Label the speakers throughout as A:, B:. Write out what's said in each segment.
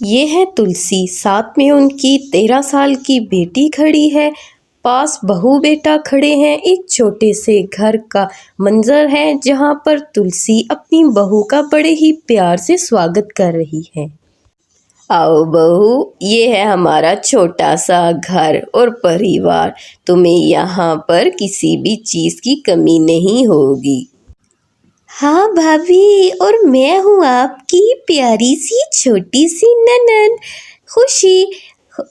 A: ये है तुलसी, साथ में उनकी 13 साल की बेटी खड़ी है। पास बहू बेटा खड़े हैं। एक छोटे से घर का मंजर है जहाँ पर तुलसी अपनी बहू का बड़े ही प्यार से स्वागत कर रही है। आओ बहू, ये है हमारा छोटा सा घर और परिवार। तुम्हें यहाँ पर किसी भी चीज़ की कमी नहीं होगी। हाँ भाभी, और मैं हूँ आपकी प्यारी सी छोटी सी ननद खुशी।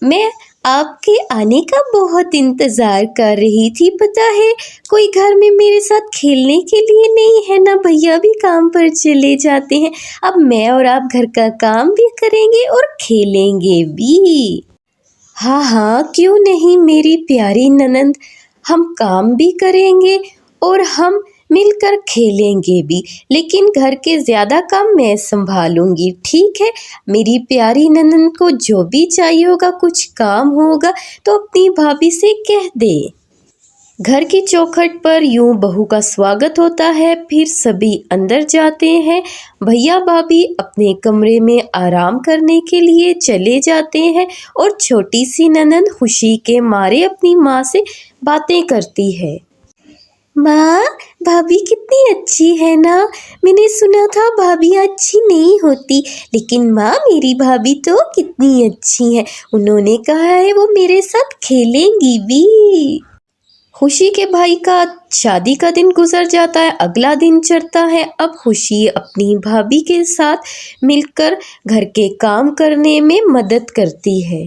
A: मैं आपके आने का बहुत इंतज़ार कर रही थी। पता है, कोई घर में मेरे साथ खेलने के लिए नहीं है ना, भैया भी काम पर चले जाते हैं। अब मैं और आप घर का काम भी करेंगे और खेलेंगे भी। हाँ हाँ, क्यों नहीं मेरी प्यारी ननद, हम काम भी करेंगे और हम मिलकर खेलेंगे भी। लेकिन घर के ज़्यादा काम मैं संभालूंगी, ठीक है? मेरी प्यारी ननद को जो भी चाहिए होगा, कुछ काम होगा तो अपनी भाभी से कह दे। घर की चौखट पर यूं बहू का स्वागत होता है, फिर सभी अंदर जाते हैं। भैया भाभी अपने कमरे में आराम करने के लिए चले जाते हैं और छोटी सी ननद खुशी के मारे अपनी माँ से बातें करती है। माँ, भाभी कितनी अच्छी है ना। मैंने सुना था भाभी अच्छी नहीं होती, लेकिन माँ मेरी भाभी तो कितनी अच्छी है। उन्होंने कहा है वो मेरे साथ खेलेंगी भी। खुशी के भाई का शादी का दिन गुजर जाता है, अगला दिन चढ़ता है। अब खुशी अपनी भाभी के साथ मिलकर घर के काम करने में मदद करती है।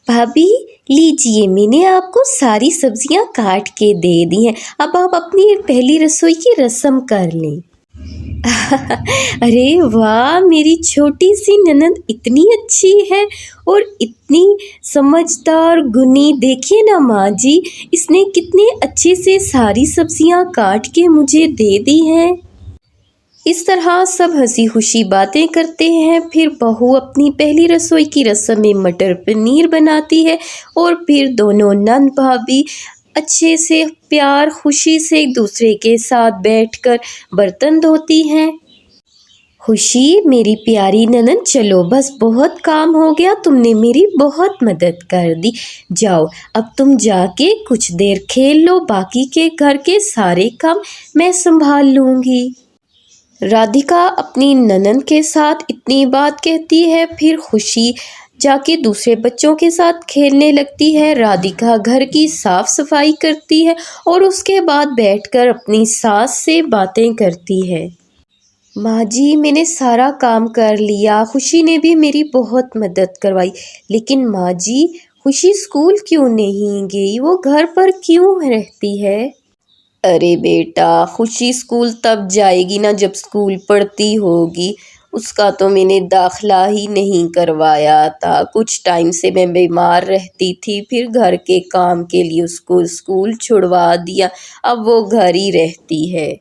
A: भाभी लीजिए, मैंने आपको सारी सब्जियां काट के दे दी हैं। अब आप अपनी पहली रसोई की रस्म कर लें। अरे वाह, मेरी छोटी सी ननद इतनी अच्छी है और इतनी समझदार गुनी। देखिए ना माँ जी, इसने कितने अच्छे से सारी सब्जियां काट के मुझे दे दी हैं। इस तरह सब हंसी खुशी बातें करते हैं। फिर बहू अपनी पहली रसोई की रस्म में मटर पनीर बनाती है और फिर दोनों नंद भाभी अच्छे से प्यार खुशी से एक दूसरे के साथ बैठकर बर्तन धोती हैं। खुशी मेरी प्यारी ननद, चलो बस बहुत काम हो गया, तुमने मेरी बहुत मदद कर दी। जाओ अब तुम जाके कुछ देर खेल लो, बाकी के घर के सारे काम मैं संभाल लूँगी। राधिका अपनी ननद के साथ इतनी बात कहती है, फिर खुशी जाके दूसरे बच्चों के साथ खेलने लगती है। राधिका घर की साफ सफाई करती है और उसके बाद बैठकर अपनी सास से बातें करती है। माँ जी, मैंने सारा काम कर लिया, खुशी ने भी मेरी बहुत मदद करवाई। लेकिन माँ जी, खुशी स्कूल क्यों नहीं गई? वो घर पर क्यों रहती है? अरे बेटा, खुशी स्कूल तब जाएगी ना जब स्कूल पढ़ती होगी। उसका तो मैंने दाखिला ही नहीं करवाया था। कुछ टाइम से मैं बीमार रहती थी, फिर घर के काम के लिए उसको स्कूल छुड़वा दिया। अब वो घर ही रहती है।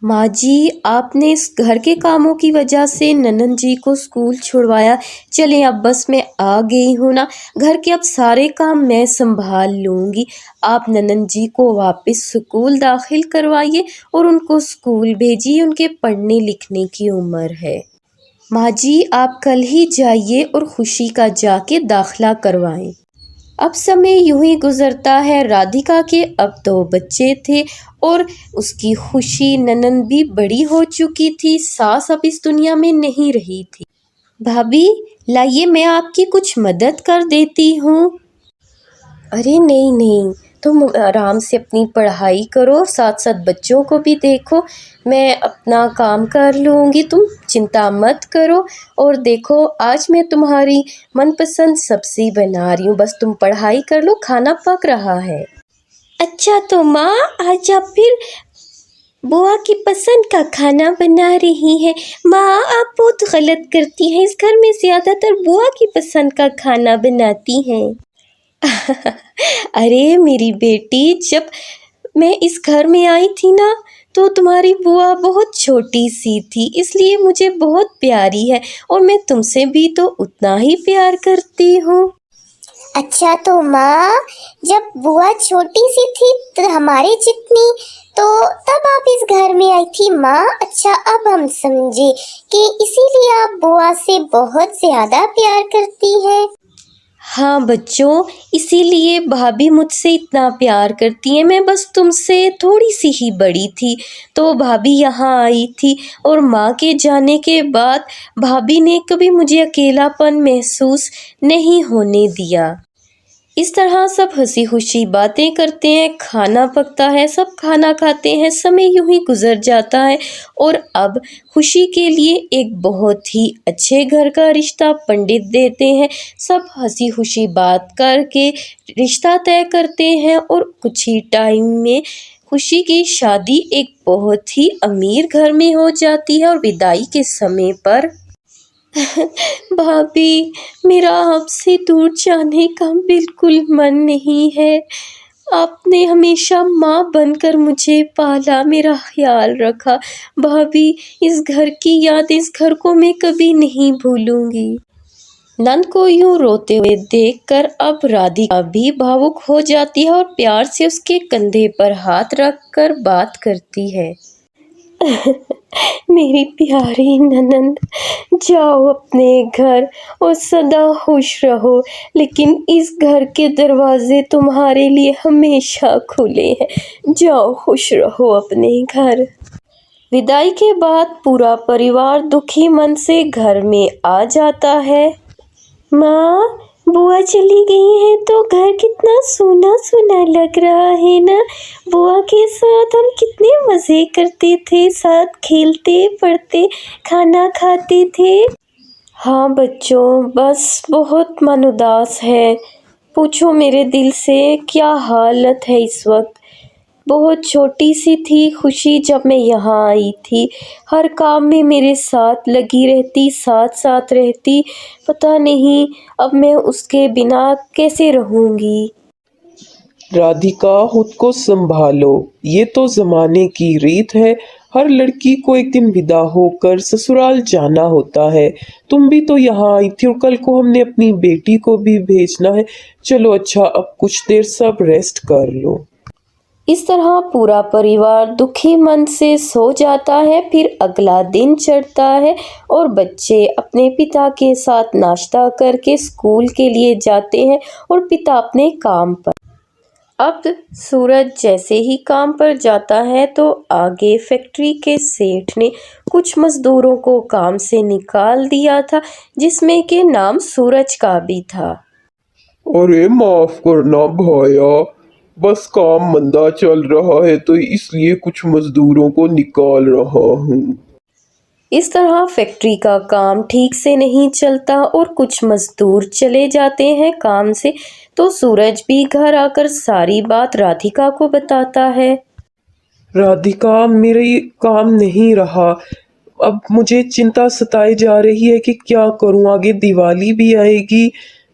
A: माँ जी, आपने इस घर के कामों की वजह से ननद जी को स्कूल छुड़वाया। चलें, अब बस मैं आ गई हूँ ना, घर के अब सारे काम मैं संभाल लूँगी। आप ननद जी को वापस स्कूल दाखिल करवाइए और उनको स्कूल भेजिए, उनके पढ़ने लिखने की उम्र है। माँ जी, आप कल ही जाइए और खुशी का जाके दाखिला करवाएं। अब समय यूं ही गुजरता है। राधिका के अब 2 बच्चे थे और उसकी खुशी ननद भी बड़ी हो चुकी थी। सास अब इस दुनिया में नहीं रही थी। भाभी लाइए, मैं आपकी कुछ मदद कर देती हूँ। अरे नहीं नहीं, तुम आराम से अपनी पढ़ाई करो, साथ साथ बच्चों को भी देखो। मैं अपना काम कर लूँगी, तुम चिंता मत करो। और देखो, आज मैं तुम्हारी मनपसंद सब्ज़ी बना रही हूँ, बस तुम पढ़ाई कर लो, खाना पक रहा है। अच्छा तो माँ, आज आप फिर बुआ की पसंद का खाना बना रही हैं। माँ, आप बहुत गलत करती हैं, इस घर में ज़्यादातर बुआ की पसंद का खाना बनाती हैं। अरे मेरी बेटी, जब मैं इस घर में आई थी ना, तो तुम्हारी बुआ बहुत छोटी सी थी, इसलिए मुझे बहुत प्यारी है और मैं तुमसे भी तो उतना ही प्यार करती हूँ।
B: अच्छा तो माँ, जब बुआ छोटी सी थी तो हमारे जितनी, तो तब आप इस घर में आई थी माँ। अच्छा, अब हम समझे कि इसीलिए आप बुआ से बहुत ज्यादा प्यार करती हैं।
A: हाँ बच्चों, इसीलिए भाभी मुझसे इतना प्यार करती है। मैं बस तुमसे थोड़ी सी ही बड़ी थी तो भाभी यहाँ आई थी, और माँ के जाने के बाद भाभी ने कभी मुझे अकेलापन महसूस नहीं होने दिया। इस तरह सब हंसी खुशी बातें करते हैं, खाना पकता है, सब खाना खाते हैं, समय यूं ही गुजर जाता है। और अब खुशी के लिए एक बहुत ही अच्छे घर का रिश्ता पंडित देते हैं। सब हंसी खुशी बात करके रिश्ता तय करते हैं, और कुछ ही टाइम में खुशी की शादी एक बहुत ही अमीर घर में हो जाती है। और विदाई के समय पर भाभी, मेरा आपसे दूर जाने का बिल्कुल मन नहीं है। आपने हमेशा माँ बनकर मुझे पाला, मेरा ख्याल रखा। भाभी, इस घर की याद, इस घर को मैं कभी नहीं भूलूंगी। नंद को यूं रोते हुए देखकर अब राधिका भी भावुक हो जाती है और प्यार से उसके कंधे पर हाथ रखकर बात करती है। मेरी प्यारी ननंद, जाओ अपने घर और सदा खुश रहो, लेकिन इस घर के दरवाजे तुम्हारे लिए हमेशा खुले हैं। जाओ खुश रहो अपने घर। विदाई के बाद पूरा परिवार दुखी मन से घर में आ जाता है। माँ, बुआ चली गई है तो घर कितना सूना सूना लग रहा है ना। बुआ के साथ हम कितने मज़े करते थे, साथ खेलते पढ़ते खाना खाते थे। हाँ बच्चों, बस बहुत मन उदास है। पूछो मेरे दिल से क्या हालत है इस वक्त। बहुत छोटी सी थी खुशी जब मैं यहाँ आई थी, हर काम में मेरे साथ लगी रहती, साथ साथ रहती। पता नहीं अब मैं उसके बिना कैसे रहूँगी।
C: राधिका, खुद को संभालो। ये तो जमाने की रीत है, हर लड़की को एक दिन विदा होकर ससुराल जाना होता है। तुम भी तो यहाँ आई थी और कल को हमने अपनी बेटी को भी भेजना है। चलो अच्छा, अब कुछ देर सब रेस्ट कर लो।
A: इस तरह पूरा परिवार दुखी मन से सो जाता है। फिर अगला दिन चढ़ता है और बच्चे अपने पिता के साथ नाश्ता करके स्कूल के लिए जाते हैं और पिता अपने काम पर। अब सूरज जैसे ही काम पर जाता है तो आगे फैक्ट्री के सेठ ने कुछ मजदूरों को काम से निकाल दिया था, जिसमें के नाम सूरज का भी था।
C: अरे माफ करना भैया, बस काम मंदा चल रहा है तो इसलिए कुछ मजदूरों को निकाल रहा हूँ।
A: इस तरह फैक्ट्री का काम ठीक से नहीं चलता और कुछ मजदूर चले जाते हैं काम से, तो सूरज भी घर आकर सारी बात राधिका को बताता है।
C: राधिका, मेरा ये काम नहीं रहा। अब मुझे चिंता सताई जा रही है कि क्या करूं। आगे दिवाली भी आएगी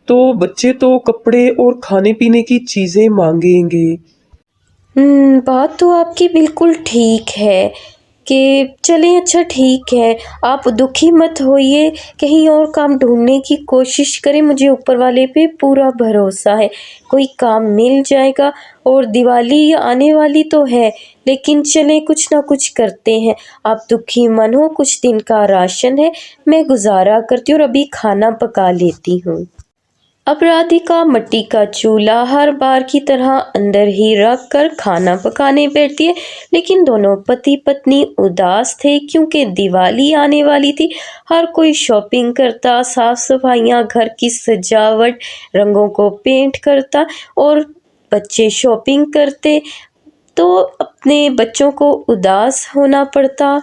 C: तो बच्चे तो कपड़े और खाने पीने की चीजें मांगेंगे।
A: बात तो आपकी बिल्कुल ठीक है कि चलें, अच्छा ठीक है, आप दुखी मत होइए, कहीं और काम ढूंढने की कोशिश करें। मुझे ऊपर वाले पे पूरा भरोसा है, कोई काम मिल जाएगा। और दिवाली आने वाली तो है, लेकिन चलें कुछ ना कुछ करते हैं। आप दुखी मन हो, कुछ दिन का राशन है, मैं गुजारा करती हूँ और अभी खाना पका लेती हूँ। अब राधिका मिट्टी का चूल्हा हर बार की तरह अंदर ही रख कर खाना पकाने बैठती है, लेकिन दोनों पति पत्नी उदास थे क्योंकि दिवाली आने वाली थी। हर कोई शॉपिंग करता, साफ सफाइयाँ, घर की सजावट, रंगों को पेंट करता और बच्चे शॉपिंग करते, तो अपने बच्चों को उदास होना पड़ता।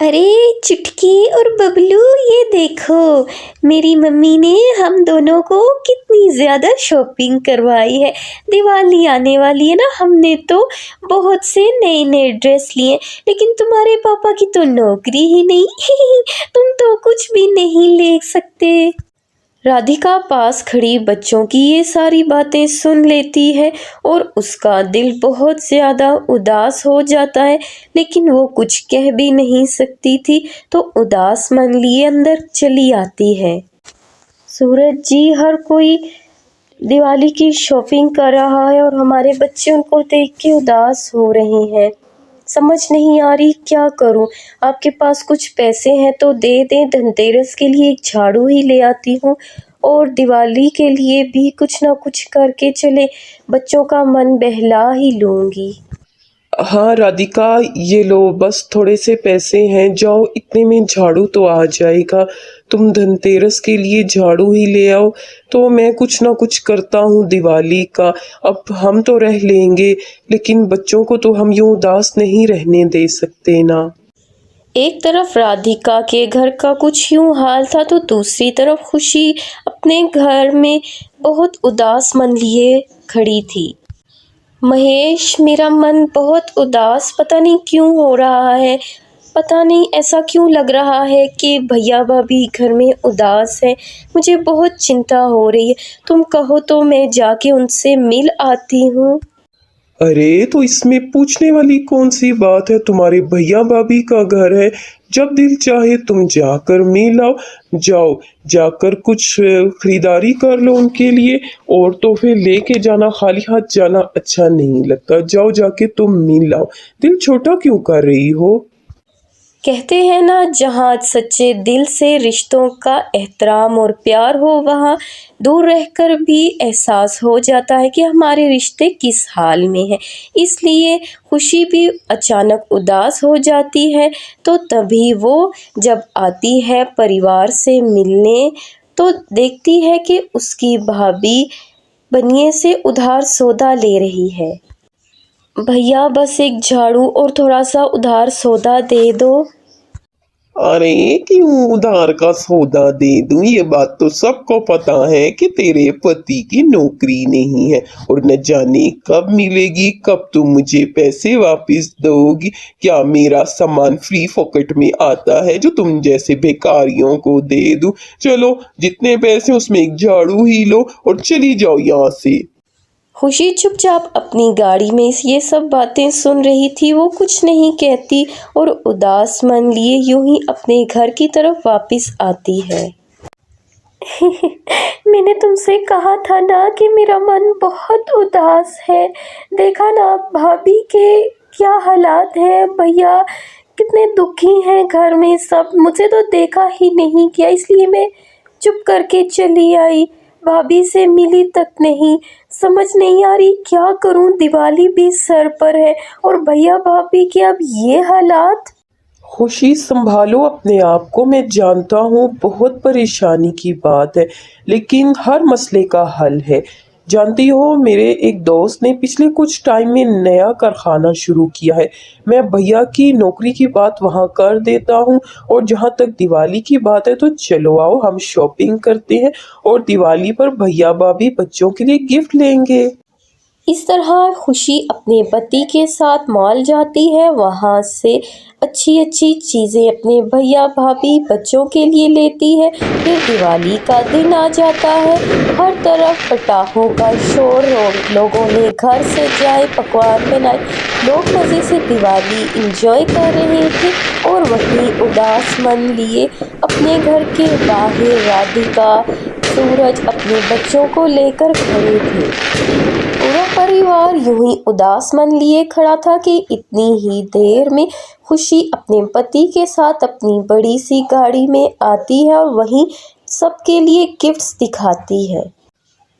A: अरे चुटकी और बबलू, ये देखो, मेरी मम्मी ने हम दोनों को कितनी ज़्यादा शॉपिंग करवाई है। दिवाली आने वाली है ना, हमने तो बहुत से नए नए ड्रेस लिए, लेकिन तुम्हारे पापा की तो नौकरी ही नहीं तुम तो कुछ भी नहीं ले सकते। राधिका पास खड़ी बच्चों की ये सारी बातें सुन लेती है और उसका दिल बहुत ज़्यादा उदास हो जाता है, लेकिन वो कुछ कह भी नहीं सकती थी, तो उदास मन लिए अंदर चली आती है। सूरज जी, हर कोई दिवाली की शॉपिंग कर रहा है और हमारे बच्चे उनको देख के उदास हो रहे हैं। समझ नहीं आ रही क्या करूं। आपके पास कुछ पैसे हैं तो दे दें, धनतेरस के लिए एक झाड़ू ही ले आती हूँ और दिवाली के लिए भी कुछ ना कुछ करके चले बच्चों का मन बहला ही लूँगी।
C: हाँ राधिका, ये लो बस थोड़े से पैसे हैं, जाओ इतने में झाड़ू तो आ जाएगा। तुम धनतेरस के लिए झाड़ू ही ले आओ, तो मैं कुछ ना कुछ करता हूँ दिवाली का। अब हम तो रह लेंगे, लेकिन बच्चों को तो हम यूं उदास नहीं रहने दे सकते ना।
A: एक तरफ राधिका के घर का कुछ यूं हाल था तो दूसरी तरफ खुशी अपने घर में बहुत उदास मन लिए खड़ी थी। महेश, मेरा मन बहुत उदास पता नहीं क्यों हो रहा है। पता नहीं ऐसा क्यों लग रहा है कि भैया भाभी घर में उदास हैं। मुझे बहुत चिंता हो रही है। तुम कहो तो मैं जाके उनसे मिल आती हूँ।
C: अरे तो इसमें पूछने वाली कौन सी बात है, तुम्हारे भैया भाभी का घर है, जब दिल चाहे तुम जाकर मिल आओ। जाओ जाकर कुछ खरीदारी कर लो उनके लिए, और तोहफे लेके जाना, खाली हाथ जाना अच्छा नहीं लगता। जाओ जाके तुम मिल आओ, दिल छोटा क्यों कर रही हो।
A: कहते हैं ना, जहाँ सच्चे दिल से रिश्तों का एहतराम और प्यार हो वहाँ दूर रहकर भी एहसास हो जाता है कि हमारे रिश्ते किस हाल में हैं। इसलिए खुशी भी अचानक उदास हो जाती है तो तभी वो जब आती है परिवार से मिलने तो देखती है कि उसकी भाभी बनिए से उधार सौदा ले रही है। भैया बस एक झाड़ू और थोड़ा सा उधार सौदा दे दो।
C: अरे क्यों उधार का सौदा दे दूं, ये बात तो सबको पता है कि तेरे पति की नौकरी नहीं है और न जाने कब मिलेगी, कब तुम मुझे पैसे वापस दोगी। क्या मेरा सामान फ्री फोकट में आता है जो तुम जैसे भिखारियों को दे दूं। चलो जितने पैसे उसमें एक झाड़ू ही लो और चली जाओ यहाँ से।
A: खुशी चुपचाप अपनी गाड़ी में ये सब बातें सुन रही थी। वो कुछ नहीं कहती और उदास मन लिए यूं ही अपने घर की तरफ वापस आती है। मैंने तुमसे कहा था ना कि मेरा मन बहुत उदास है। देखा ना भाभी के क्या हालात हैं, भैया कितने दुखी हैं घर में सब। मुझे तो देखा ही नहीं किया, इसलिए मैं चुप करके चली आई, भाभी से मिली तक नहीं। समझ नहीं आ रही क्या करूं, दिवाली भी सर पर है और भैया भाभी के अब ये हालात।
C: खुशी संभालो अपने आप को, मैं जानता हूँ बहुत परेशानी की बात है, लेकिन हर मसले का हल है। जानती हो, मेरे एक दोस्त ने पिछले कुछ टाइम में नया कारखाना शुरू किया है। मैं भैया की नौकरी की बात वहाँ कर देता हूँ, और जहाँ तक दिवाली की बात है तो चलो आओ हम शॉपिंग करते हैं और दिवाली पर भैया भाभी बच्चों के लिए गिफ्ट लेंगे।
A: इस तरह खुशी अपने पति के साथ मॉल जाती है, वहाँ से अच्छी अच्छी चीज़ें अपने भैया भाभी बच्चों के लिए लेती है। फिर दिवाली का दिन आ जाता है, हर तरफ पटाखों का शोर, लोगों ने घर से जाए पकवान बनाए, लोग मज़े से दिवाली एंजॉय कर रहे थे और वहीं उदास मन लिए अपने घर के बाहर राधिका, सूरज अपने बच्चों को लेकर खड़े थे। पूरा परिवार यूं ही उदास मन लिए खड़ा था कि इतनी ही देर में खुशी अपने पति के साथ अपनी बड़ी सी गाड़ी में आती है और वहीं सबके लिए गिफ्ट्स दिखाती है।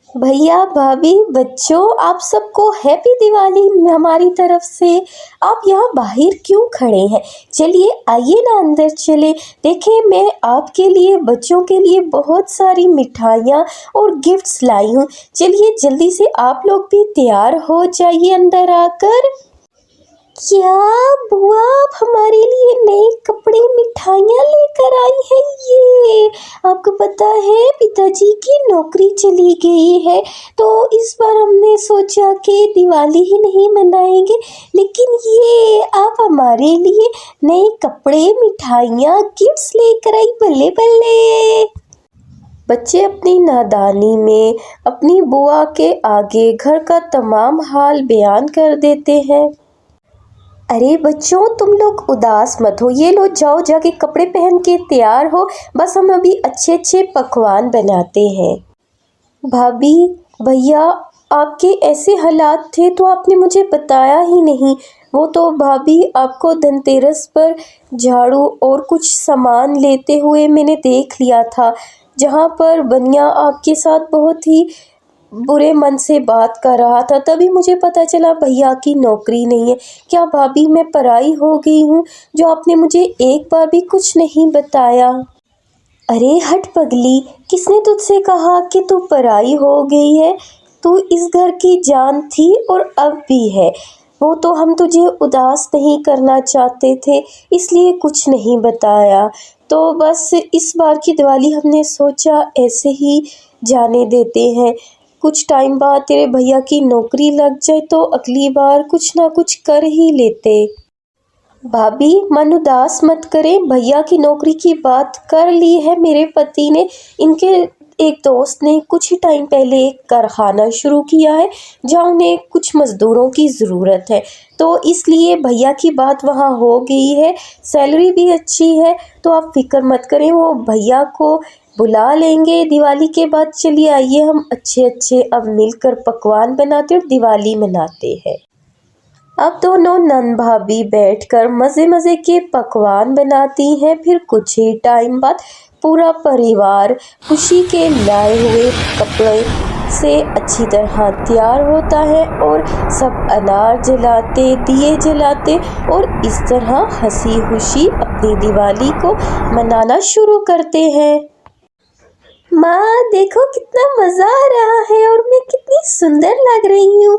A: भैया भाभी बच्चों, आप सबको हैप्पी दिवाली हमारी तरफ से। आप यहाँ बाहर क्यों खड़े हैं? चलिए आइए ना अंदर चले। देखें, मैं आपके लिए बच्चों के लिए बहुत सारी मिठाइयाँ और गिफ्ट्स लाई हूँ। चलिए जल्दी से आप लोग भी तैयार हो जाइए अंदर आकर। क्या बुआ आप हमारे लिए नए कपड़े मिठाइयाँ लेकर आई हैं? ये आपको पता है पिताजी की नौकरी चली गई है, तो इस बार हमने सोचा कि दिवाली ही नहीं मनाएंगे, लेकिन ये आप हमारे लिए नए कपड़े मिठाइयाँ गिफ्ट्स लेकर आई। बल्ले बल्ले। बच्चे अपनी नादानी में अपनी बुआ के आगे घर का तमाम हाल बयान कर देते हैं। अरे बच्चों, तुम लोग उदास मत हो, ये लो जाओ जाके कपड़े पहन के तैयार हो, बस हम अभी अच्छे अच्छे पकवान बनाते हैं। भाभी भैया, आपके ऐसे हालात थे तो आपने मुझे बताया ही नहीं। वो तो भाभी आपको धनतेरस पर झाड़ू और कुछ सामान लेते हुए मैंने देख लिया था, जहाँ पर बनिया आपके साथ बहुत ही बुरे मन से बात कर रहा था। तभी मुझे पता चला भैया की नौकरी नहीं है। क्या भाभी मैं पराई हो गई हूँ, जो आपने मुझे एक बार भी कुछ नहीं बताया? अरे हट पगली, किसने तुझसे कहा कि तू पराई हो गई है? तू इस घर की जान थी और अब भी है। वो तो हम तुझे उदास नहीं करना चाहते थे, इसलिए कुछ नहीं बताया। तो बस इस बार की दिवाली हमने सोचा ऐसे ही जाने देते हैं। कुछ टाइम बाद तेरे भैया की नौकरी लग जाए तो अगली बार कुछ ना कुछ कर ही लेते। भाभी मन उदास मत करें, भैया की नौकरी की बात कर ली है मेरे पति ने। इनके एक दोस्त ने कुछ ही टाइम पहले एक कारखाना शुरू किया है, जहाँ उन्हें कुछ मज़दूरों की ज़रूरत है, तो इसलिए भैया की बात वहाँ हो गई है। सैलरी भी अच्छी है, तो आप फिक्र मत करें, वो भैया को बुला लेंगे दिवाली के बाद। चलिए आइए हम अच्छे अच्छे अब मिलकर पकवान बनाते और दिवाली मनाते हैं। अब दोनों नंद भाभी बैठकर मज़े मज़े के पकवान बनाती हैं। फिर कुछ ही टाइम बाद पूरा परिवार खुशी के लाए हुए कपड़े से अच्छी तरह तैयार होता है और सब अनार जलाते, दिए जलाते और इस तरह हंसी खुशी अपनी दिवाली को मनाना शुरू करते हैं। माँ देखो कितना मज़ा आ रहा है और मैं कितनी सुंदर लग रही हूँ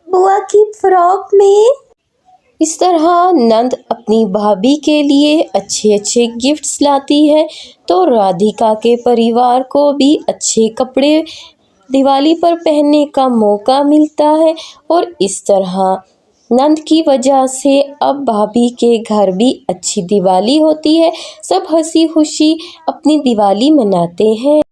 A: बुआ की फ्रॉक में। इस तरह नंद अपनी भाभी के लिए अच्छे अच्छे गिफ्ट्स लाती है, तो राधिका के परिवार को भी अच्छे कपड़े दिवाली पर पहनने का मौका मिलता है। और इस तरह नंद की वजह से अब भाभी के घर भी अच्छी दिवाली होती है। सब हंसी खुशी अपनी दिवाली मनाते हैं।